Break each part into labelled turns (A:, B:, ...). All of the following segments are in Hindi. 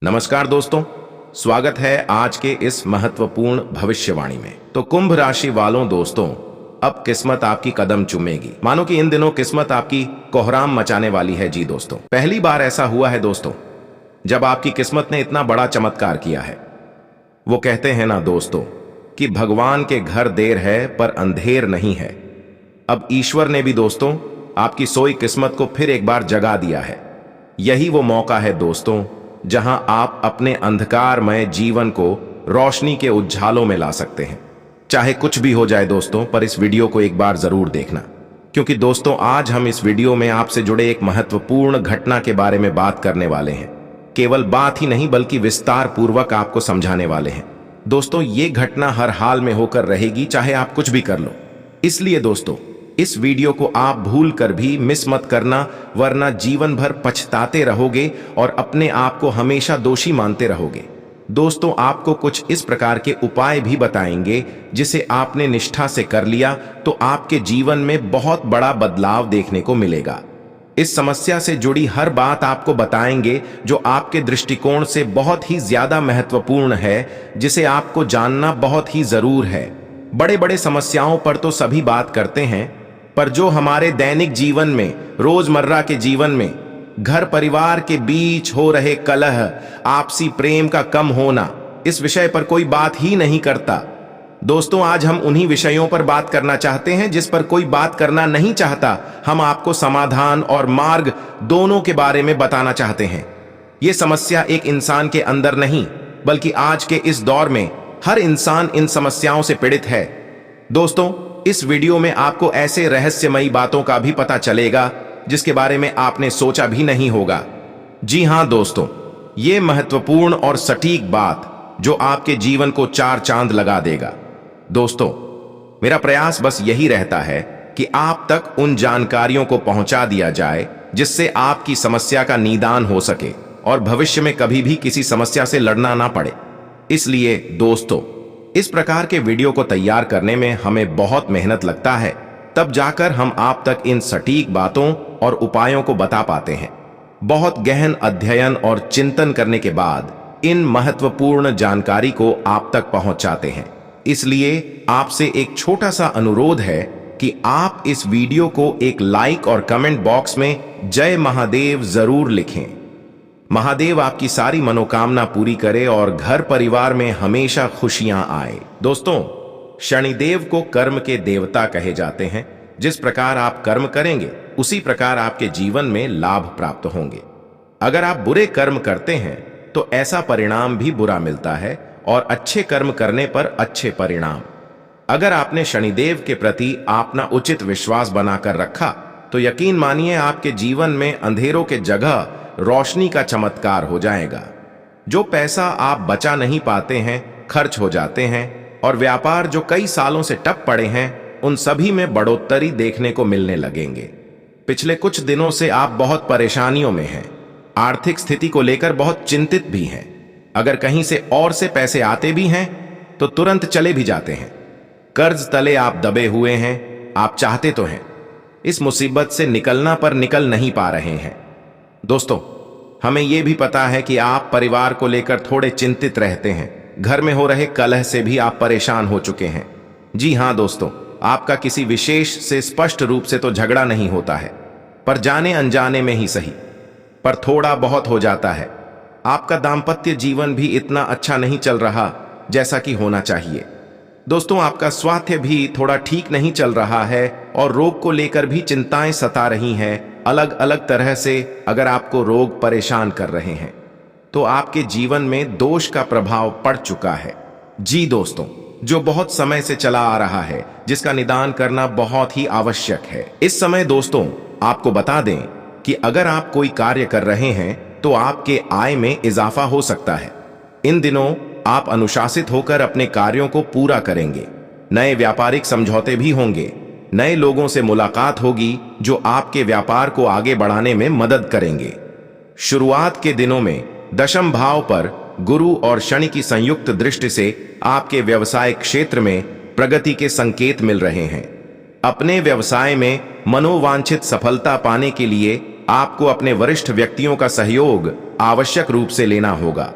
A: नमस्कार दोस्तों, स्वागत है आज के इस महत्वपूर्ण भविष्यवाणी में। तो कुंभ राशि वालों दोस्तों, अब किस्मत आपकी कदम चूमेगी। मानो कि इन दिनों किस्मत आपकी कोहराम मचाने वाली है। जी दोस्तों, पहली बार ऐसा हुआ है दोस्तों जब आपकी किस्मत ने इतना बड़ा चमत्कार किया है। वो कहते हैं ना दोस्तों कि भगवान के घर देर है पर अंधेर नहीं है। अब ईश्वर ने भी दोस्तों आपकी सोई किस्मत को फिर एक बार जगा दिया है। यही वो मौका है दोस्तों जहां आप अपने अंधकारमय जीवन को रोशनी के उज्जालों में ला सकते हैं। चाहे कुछ भी हो जाए दोस्तों, पर इस वीडियो को एक बार जरूर देखना, क्योंकि दोस्तों आज हम इस वीडियो में आपसे जुड़े एक महत्वपूर्ण घटना के बारे में बात करने वाले हैं। केवल बात ही नहीं बल्कि विस्तार पूर्वक आपको समझाने वाले हैं। दोस्तों ये घटना हर हाल में होकर रहेगी, चाहे आप कुछ भी कर लो। इसलिए दोस्तों इस वीडियो को आप भूल कर भी मिस मत करना, वरना जीवन भर पछताते रहोगे और अपने आप को हमेशा दोषी मानते रहोगे। दोस्तों आपको कुछ इस प्रकार के उपाय भी बताएंगे जिसे आपने निष्ठा से कर लिया तो आपके जीवन में बहुत बड़ा बदलाव देखने को मिलेगा। इस समस्या से जुड़ी हर बात आपको बताएंगे जो आपके दृष्टिकोण से बहुत ही ज्यादा महत्वपूर्ण है, जिसे आपको जानना बहुत ही जरूर है। बड़े बड़े समस्याओं पर तो सभी बात करते हैं, पर जो हमारे दैनिक जीवन में, रोजमर्रा के जीवन में, घर परिवार के बीच हो रहे कलह, आपसी प्रेम का कम होना, इस विषय पर कोई बात ही नहीं करता। दोस्तों आज हम उन्हीं विषयों पर बात करना चाहते हैं जिस पर कोई बात करना नहीं चाहता। हम आपको समाधान और मार्ग दोनों के बारे में बताना चाहते हैं। यह समस्या एक इंसान के अंदर नहीं बल्कि आज के इस दौर में हर इंसान इन समस्याओं से पीड़ित है। दोस्तों इस वीडियो में आपको ऐसे रहस्यमयी बातों का भी पता चलेगा जिसके बारे में आपने सोचा भी नहीं होगा। जी हां दोस्तों, ये महत्वपूर्ण और सटीक बात जो आपके जीवन को चार चांद लगा देगा। दोस्तों मेरा प्रयास बस यही रहता है कि आप तक उन जानकारियों को पहुंचा दिया जाए जिससे आपकी समस्या का निदान हो सके और भविष्य में कभी भी किसी समस्या से लड़ना ना पड़े। इसलिए दोस्तों इस प्रकार के वीडियो को तैयार करने में हमें बहुत मेहनत लगता है, तब जाकर हम आप तक इन सटीक बातों और उपायों को बता पाते हैं। बहुत गहन अध्ययन और चिंतन करने के बाद इन महत्वपूर्ण जानकारी को आप तक पहुंचाते हैं। इसलिए आपसे एक छोटा सा अनुरोध है कि आप इस वीडियो को एक लाइक और कमेंट बॉक्स में जय महादेव जरूर लिखें। महादेव आपकी सारी मनोकामना पूरी करे और घर परिवार में हमेशा खुशियां आए। दोस्तों शनिदेव को कर्म के देवता कहे जाते हैं। जिस प्रकार आप कर्म करेंगे उसी प्रकार आपके जीवन में लाभ प्राप्त होंगे। अगर आप बुरे कर्म करते हैं तो ऐसा परिणाम भी बुरा मिलता है और अच्छे कर्म करने पर अच्छे परिणाम। अगर आपने शनिदेव के प्रति अपना उचित विश्वास बनाकर रखा तो यकीन मानिए आपके जीवन में अंधेरों के जगह रोशनी का चमत्कार हो जाएगा। जो पैसा आप बचा नहीं पाते हैं, खर्च हो जाते हैं, और व्यापार जो कई सालों से टप पड़े हैं, उन सभी में बढ़ोतरी देखने को मिलने लगेंगे। पिछले कुछ दिनों से आप बहुत परेशानियों में हैं, आर्थिक स्थिति को लेकर बहुत चिंतित भी हैं। अगर कहीं से और से पैसे आते भी हैं तो तुरंत चले भी जाते हैं। कर्ज तले आप दबे हुए हैं, आप चाहते तो हैं इस मुसीबत से निकलना पर निकल नहीं पा रहे हैं। दोस्तों हमें यह भी पता है कि आप परिवार को लेकर थोड़े चिंतित रहते हैं। घर में हो रहे कलह से भी आप परेशान हो चुके हैं। जी हां दोस्तों, आपका किसी विशेष से स्पष्ट रूप से तो झगड़ा नहीं होता है, पर जाने अनजाने में ही सही, पर थोड़ा बहुत हो जाता है। आपका दाम्पत्य जीवन भी इतना अच्छा नहीं चल रहा जैसा कि होना चाहिए। दोस्तों आपका स्वास्थ्य भी थोड़ा ठीक नहीं चल रहा है और रोग को लेकर भी चिंताएं सता रही हैं। अलग अलग तरह से अगर आपको रोग परेशान कर रहे हैं तो आपके जीवन में दोष का प्रभाव पड़ चुका है। जी दोस्तों, जो बहुत समय से चला आ रहा है, जिसका निदान करना बहुत ही आवश्यक है। इस समय दोस्तों आपको बता दें कि अगर आप कोई कार्य कर रहे हैं तो आपके आय में इजाफा हो सकता है। इन दिनों आप अनुशासित होकर अपने कार्यों को पूरा करेंगे। नए व्यापारिक समझौते भी होंगे। नए लोगों से मुलाकात होगी जो आपके व्यापार को आगे बढ़ाने में मदद करेंगे। शुरुआत के दिनों में दशम भाव पर गुरु और शनि की संयुक्त दृष्टि से आपके व्यवसाय क्षेत्र में प्रगति के संकेत मिल रहे हैं। अपने व्यवसाय में मनोवांछित सफलता पाने के लिए आपको अपने वरिष्ठ व्यक्तियों का सहयोग आवश्यक रूप से लेना होगा।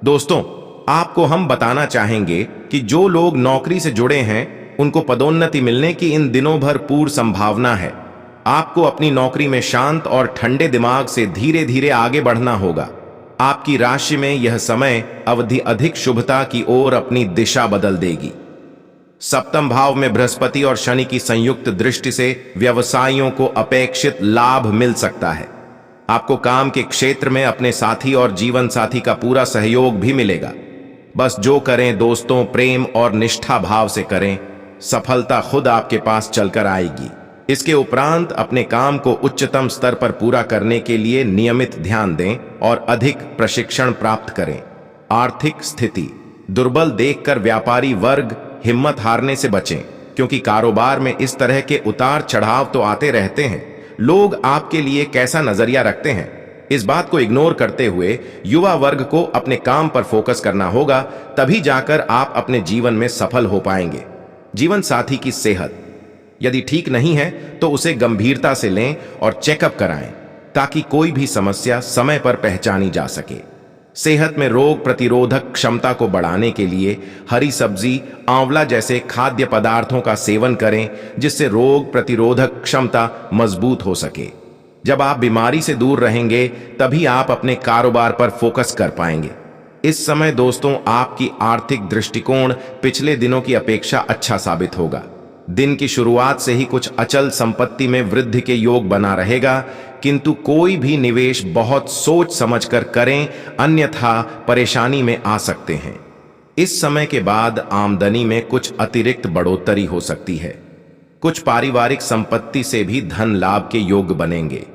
A: दोस्तों, आपको हम बताना चाहेंगे कि जो लोग नौकरी से जुड़े हैं उनको पदोन्नति मिलने की इन दिनों भरपूर संभावना है। आपको अपनी नौकरी में शांत और ठंडे दिमाग से धीरे धीरे आगे बढ़ना होगा। आपकी राशि में यह समय अवधि अधिक शुभता की ओर अपनी दिशा बदल देगी। सप्तम भाव में बृहस्पति और शनि की संयुक्त दृष्टि से व्यवसायियों को अपेक्षित लाभ मिल सकता है। आपको काम के क्षेत्र में अपने साथी और जीवन साथी का पूरा सहयोग भी मिलेगा। बस जो करें दोस्तों, प्रेम और निष्ठा भाव से करें, सफलता खुद आपके पास चलकर आएगी। इसके उपरांत अपने काम को उच्चतम स्तर पर पूरा करने के लिए नियमित ध्यान दें और अधिक प्रशिक्षण प्राप्त करें। आर्थिक स्थिति दुर्बल देखकर व्यापारी वर्ग हिम्मत हारने से बचें, क्योंकि कारोबार में इस तरह के उतार चढ़ाव तो आते रहते हैं। लोग आपके लिए कैसा नजरिया रखते हैं, इस बात को इग्नोर करते हुए युवा वर्ग को अपने काम पर फोकस करना होगा, तभी जाकर आप अपने जीवन में सफल हो पाएंगे। जीवन साथी की सेहत यदि ठीक नहीं है तो उसे गंभीरता से लें और चेकअप कराएं, ताकि कोई भी समस्या समय पर पहचानी जा सके। सेहत में रोग प्रतिरोधक क्षमता को बढ़ाने के लिए हरी सब्जी, आंवला जैसे खाद्य पदार्थों का सेवन करें, जिससे रोग प्रतिरोधक क्षमता मजबूत हो सके। जब आप बीमारी से दूर रहेंगे तभी आप अपने कारोबार पर फोकस कर पाएंगे। इस समय दोस्तों, आपकी आर्थिक दृष्टिकोण पिछले दिनों की अपेक्षा अच्छा साबित होगा। दिन की शुरुआत से ही कुछ अचल संपत्ति में वृद्धि के योग बना रहेगा, किंतु कोई भी निवेश बहुत सोच समझकर करें, अन्यथा परेशानी में आ सकते हैं। इस समय के बाद आमदनी में कुछ अतिरिक्त बढ़ोतरी हो सकती है। कुछ पारिवारिक संपत्ति से भी धन लाभ के योग बनेंगे।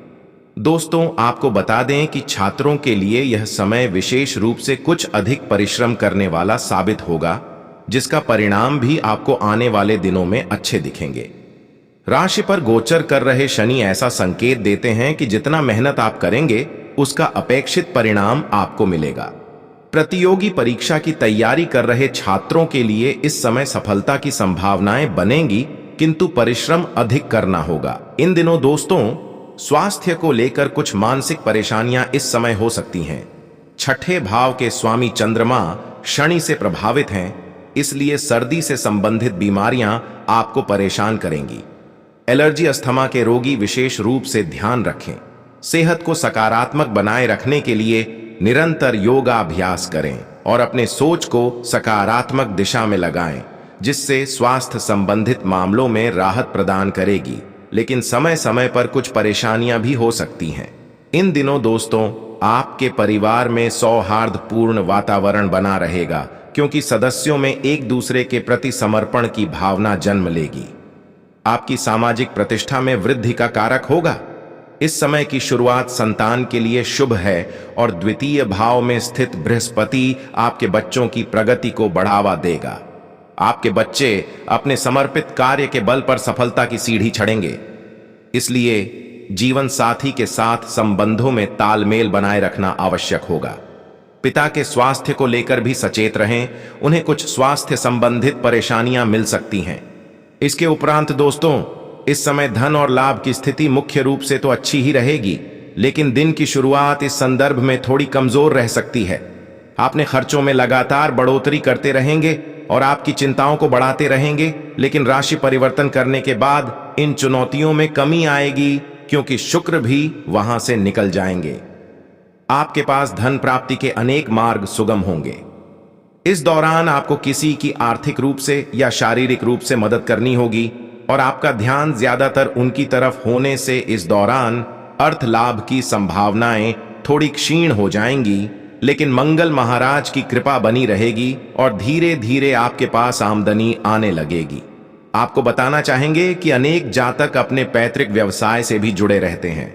A: दोस्तों, आपको बता दें कि छात्रों के लिए यह समय विशेष रूप से कुछ अधिक परिश्रम करने वाला साबित होगा, जिसका परिणाम भी आपको आने वाले दिनों में अच्छे दिखेंगे। राशि पर गोचर कर रहे शनि ऐसा संकेत देते हैं कि जितना मेहनत आप करेंगे उसका अपेक्षित परिणाम आपको मिलेगा। प्रतियोगी परीक्षा की तैयारी कर रहे छात्रों के लिए इस समय सफलता की संभावनाएं बनेंगी, किंतु परिश्रम अधिक करना होगा। इन दिनों दोस्तों, स्वास्थ्य को लेकर कुछ मानसिक परेशानियां इस समय हो सकती हैं। छठे भाव के स्वामी चंद्रमा शनि से प्रभावित हैं, इसलिए सर्दी से संबंधित बीमारियां आपको परेशान करेंगी। एलर्जी अस्थमा के रोगी विशेष रूप से ध्यान रखें। सेहत को सकारात्मक बनाए रखने के लिए निरंतर योगाभ्यास करें और अपने सोच को सकारात्मक दिशा में लगाएं, जिससे स्वास्थ्य संबंधित मामलों में राहत प्रदान करेगी। लेकिन समय समय पर कुछ परेशानियां भी हो सकती हैं। इन दिनों दोस्तों, आपके परिवार में सौहार्दपूर्ण वातावरण बना रहेगा, क्योंकि सदस्यों में एक दूसरे के प्रति समर्पण की भावना जन्म लेगी। आपकी सामाजिक प्रतिष्ठा में वृद्धि का कारक होगा। इस समय की शुरुआत संतान के लिए शुभ है और द्वितीय भाव में स्थित बृहस्पति आपके बच्चों की प्रगति को बढ़ावा देगा। आपके बच्चे अपने समर्पित कार्य के बल पर सफलता की सीढ़ी चढ़ेंगे। इसलिए जीवन साथी के साथ संबंधों में तालमेल बनाए रखना आवश्यक होगा। पिता के स्वास्थ्य को लेकर भी सचेत रहें, उन्हें कुछ स्वास्थ्य संबंधित परेशानियां मिल सकती हैं। इसके उपरांत दोस्तों, इस समय धन और लाभ की स्थिति मुख्य रूप से तो अच्छी ही रहेगी, लेकिन दिन की शुरुआत इस संदर्भ में थोड़ी कमजोर रह सकती है। आपने खर्चों में लगातार बढ़ोतरी करते रहेंगे और आपकी चिंताओं को बढ़ाते रहेंगे, लेकिन राशि परिवर्तन करने के बाद इन चुनौतियों में कमी आएगी, क्योंकि शुक्र भी वहां से निकल जाएंगे। आपके पास धन प्राप्ति के अनेक मार्ग सुगम होंगे। इस दौरान आपको किसी की आर्थिक रूप से या शारीरिक रूप से मदद करनी होगी और आपका ध्यान ज्यादातर उनकी तरफ होने से इस दौरान अर्थ लाभ की संभावनाएं थोड़ी क्षीण हो जाएंगी, लेकिन मंगल महाराज की कृपा बनी रहेगी और धीरे धीरे आपके पास आमदनी आने लगेगी। आपको बताना चाहेंगे कि अनेक जातक अपने पैतृक व्यवसाय से भी जुड़े रहते हैं।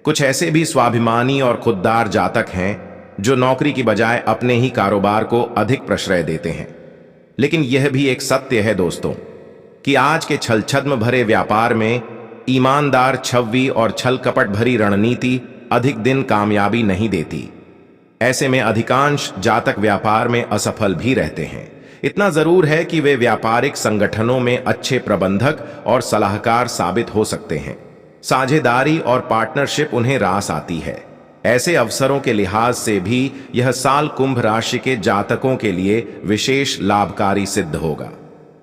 A: कुछ ऐसे भी स्वाभिमानी और खुददार जातक हैं जो नौकरी की बजाय अपने ही कारोबार को अधिक प्रश्रय देते हैं। लेकिन यह भी एक सत्य है दोस्तों कि आज के छल छद्म भरे व्यापार में ईमानदार छव्वी और छल कपट भरी रणनीति अधिक दिन कामयाबी नहीं देती। ऐसे में अधिकांश जातक व्यापार में असफल भी रहते हैं। इतना जरूर है कि वे व्यापारिक संगठनों में अच्छे प्रबंधक और सलाहकार साबित हो सकते हैं। साझेदारी और पार्टनरशिप उन्हें रास आती है। ऐसे अवसरों के लिहाज से भी यह साल कुंभ राशि के जातकों के लिए विशेष लाभकारी सिद्ध होगा।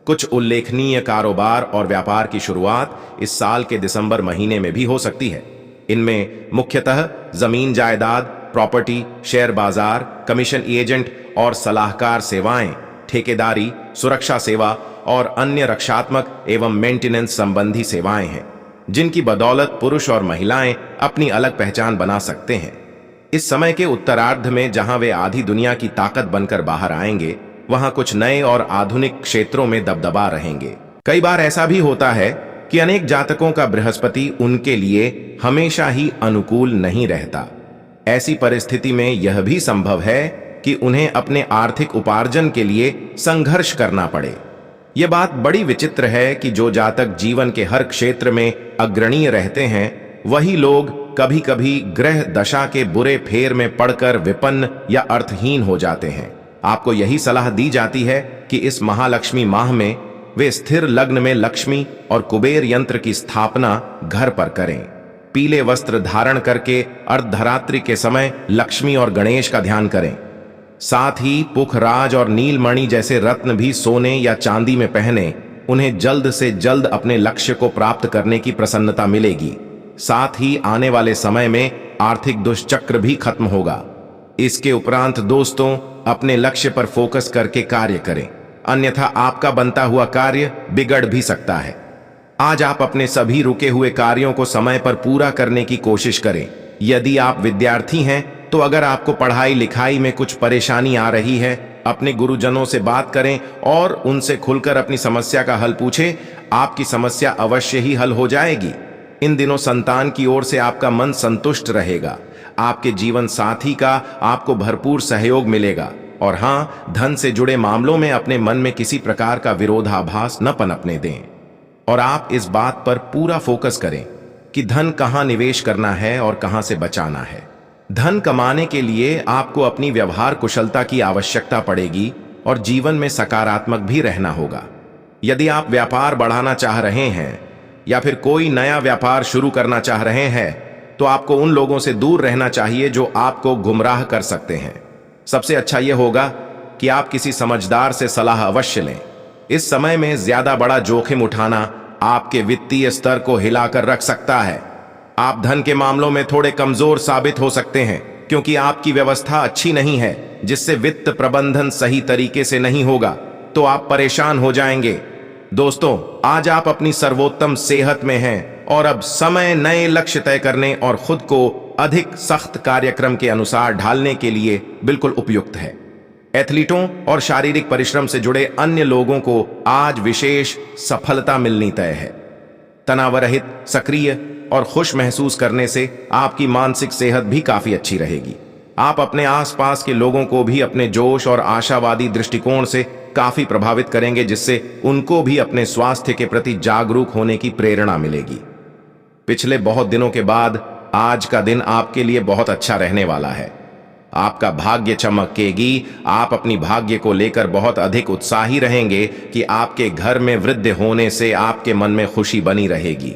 A: कुछ उल्लेखनीय कारोबार और व्यापार की शुरुआत इस साल के दिसंबर महीने में भी हो सकती है। इनमें मुख्यतः जमीन जायदाद, प्रॉपर्टी, शेयर बाजार, कमीशन एजेंट और सलाहकार सेवाएं, ठेकेदारी, सुरक्षा सेवा और अन्य रक्षात्मक एवं मेंटेनेंस संबंधी सेवाएं हैं, जिनकी बदौलत पुरुष और महिलाएं अपनी अलग पहचान बना सकते हैं। इस समय के उत्तरार्ध में जहां वे आधी दुनिया की ताकत बनकर बाहर आएंगे, वहां कुछ नए और आधुनिक क्षेत्रों में दबदबा रहेंगे। कई बार ऐसा भी होता है कि अनेक जातकों का बृहस्पति उनके लिए हमेशा ही अनुकूल नहीं रहता। ऐसी परिस्थिति में यह भी संभव है कि उन्हें अपने आर्थिक उपार्जन के लिए संघर्ष करना पड़े। यह बात बड़ी विचित्र है कि जो जातक जीवन के हर क्षेत्र में अग्रणीय रहते हैं, वही लोग कभी कभी ग्रह दशा के बुरे फेर में पड़कर विपन्न या अर्थहीन हो जाते हैं। आपको यही सलाह दी जाती है कि इस महालक्ष्मी माह में वे स्थिर लग्न में लक्ष्मी और कुबेर यंत्र की स्थापना घर पर करें। पीले वस्त्र धारण करके अर्धरात्रि के समय लक्ष्मी और गणेश का ध्यान करें। साथ ही पुखराज और नीलमणि जैसे रत्न भी सोने या चांदी में पहने। उन्हें जल्द से जल्द अपने लक्ष्य को प्राप्त करने की प्रसन्नता मिलेगी। साथ ही आने वाले समय में आर्थिक दुष्चक्र भी खत्म होगा। इसके उपरांत दोस्तों, अपने लक्ष्य पर फोकस करके कार्य करें, अन्यथा आपका बनता हुआ कार्य बिगड़ भी सकता है। आज आप अपने सभी रुके हुए कार्यों को समय पर पूरा करने की कोशिश करें। यदि आप विद्यार्थी हैं तो अगर आपको पढ़ाई लिखाई में कुछ परेशानी आ रही है, अपने गुरुजनों से बात करें और उनसे खुलकर अपनी समस्या का हल पूछें। आपकी समस्या अवश्य ही हल हो जाएगी। इन दिनों संतान की ओर से आपका मन संतुष्ट रहेगा। आपके जीवन साथी का आपको भरपूर सहयोग मिलेगा। और हाँ, धन से जुड़े मामलों में अपने मन में किसी प्रकार का विरोधाभास न पनपने दें और आप इस बात पर पूरा फोकस करें कि धन कहाँ निवेश करना है और कहाँ से बचाना है। धन कमाने के लिए आपको अपनी व्यवहार कुशलता की आवश्यकता पड़ेगी और जीवन में सकारात्मक भी रहना होगा। यदि आप व्यापार बढ़ाना चाह रहे हैं या फिर कोई नया व्यापार शुरू करना चाह रहे हैं, तो आपको उन लोगों से दूर रहना चाहिए जो आपको गुमराह कर सकते हैं। सबसे अच्छा यह होगा कि आप किसी समझदार से सलाह अवश्य लें। इस समय में ज्यादा बड़ा जोखिम उठाना आपके वित्तीय स्तर को हिलाकर रख सकता है। आप धन के मामलों में थोड़े कमजोर साबित हो सकते हैं क्योंकि आपकी व्यवस्था अच्छी नहीं है, जिससे वित्त प्रबंधन सही तरीके से नहीं होगा तो आप परेशान हो जाएंगे। दोस्तों, आज आप अपनी सर्वोत्तम सेहत में हैं और अब समय नए लक्ष्य तय करने और खुद को अधिक सख्त कार्यक्रम के अनुसार ढालने के लिए बिल्कुल उपयुक्त है। एथलीटों और शारीरिक परिश्रम से जुड़े अन्य लोगों को आज विशेष सफलता मिलनी तय है। तनावरहित, सक्रिय और खुश महसूस करने से आपकी मानसिक सेहत भी काफी अच्छी रहेगी। आप अपने आसपास के लोगों को भी अपने जोश और आशावादी दृष्टिकोण से काफी प्रभावित करेंगे, जिससे उनको भी अपने स्वास्थ्य के प्रति जागरूक होने की प्रेरणा मिलेगी। पिछले बहुत दिनों के बाद आज का दिन आपके लिए बहुत अच्छा रहने वाला है। आपका भाग्य चमकेगी। आप अपनी भाग्य को लेकर बहुत अधिक उत्साही रहेंगे कि आपके घर में वृद्धि होने से आपके मन में खुशी बनी रहेगी।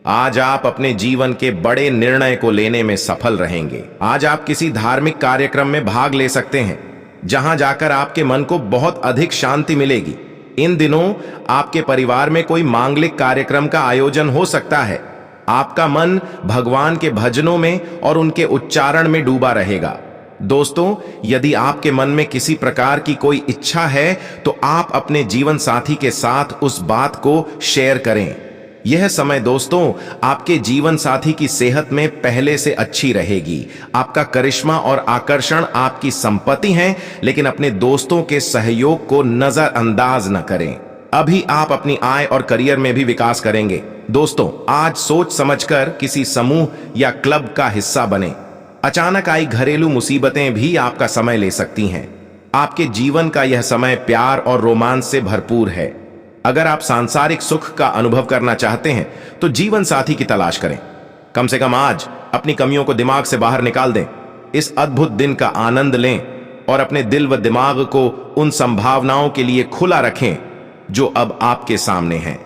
A: आज आप अपने जीवन के बड़े निर्णय को लेने में सफल रहेंगे। आज आप किसी धार्मिक कार्यक्रम में भाग ले सकते हैं, जहां जाकर आपके मन को बहुत अधिक शांति मिलेगी। इन दिनों आपके परिवार में कोई मांगलिक कार्यक्रम का आयोजन हो सकता है। आपका मन भगवान के भजनों में और उनके उच्चारण में डूबा रहेगा। दोस्तों, यदि आपके मन में किसी प्रकार की कोई इच्छा है तो आप अपने जीवन साथी के साथ उस बात को शेयर करें। यह समय दोस्तों आपके जीवन साथी की सेहत में पहले से अच्छी रहेगी। आपका करिश्मा और आकर्षण आपकी संपत्ति हैं, लेकिन अपने दोस्तों के सहयोग को नजरअंदाज न करें। अभी आप अपनी आय और करियर में भी विकास करेंगे। दोस्तों, आज सोच समझकर किसी समूह या क्लब का हिस्सा बने। अचानक आई घरेलू मुसीबतें भी आपका समय ले सकती हैं। आपके जीवन का यह समय प्यार और रोमांस से भरपूर है। अगर आप सांसारिक सुख का अनुभव करना चाहते हैं तो जीवन साथी की तलाश करें। कम से कम आज अपनी कमियों को दिमाग से बाहर निकाल दें। इस अद्भुत दिन का आनंद लें और अपने दिल व दिमाग को उन संभावनाओं के लिए खुला रखें जो अब आपके सामने हैं।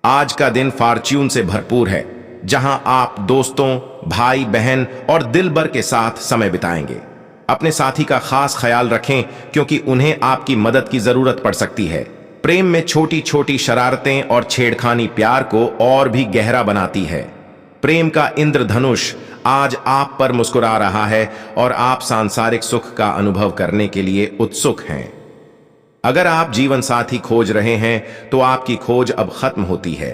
A: आज का दिन फॉर्च्यून से भरपूर है। जहां आप दोस्तों, भाई बहन और दिल भर के साथ समय बिताएंगे। अपने साथी का खास ख्याल रखें क्योंकि उन्हें आपकी मदद की जरूरत पड़ सकती है। प्रेम में छोटी छोटी शरारतें और छेड़खानी प्यार को और भी गहरा बनाती है। प्रेम का इंद्रधनुष आज आप पर मुस्कुरा रहा है और आप सांसारिक सुख का अनुभव करने के लिए उत्सुक हैं। अगर आप जीवन साथी खोज रहे हैं तो आपकी खोज अब खत्म होती है।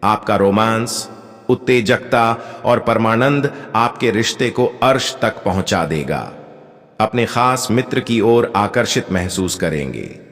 A: आपका रोमांस, उत्तेजकता और परमानंद आपके रिश्ते को अर्श तक पहुंचा देगा। अपने खास मित्र की ओर आकर्षित महसूस करेंगे।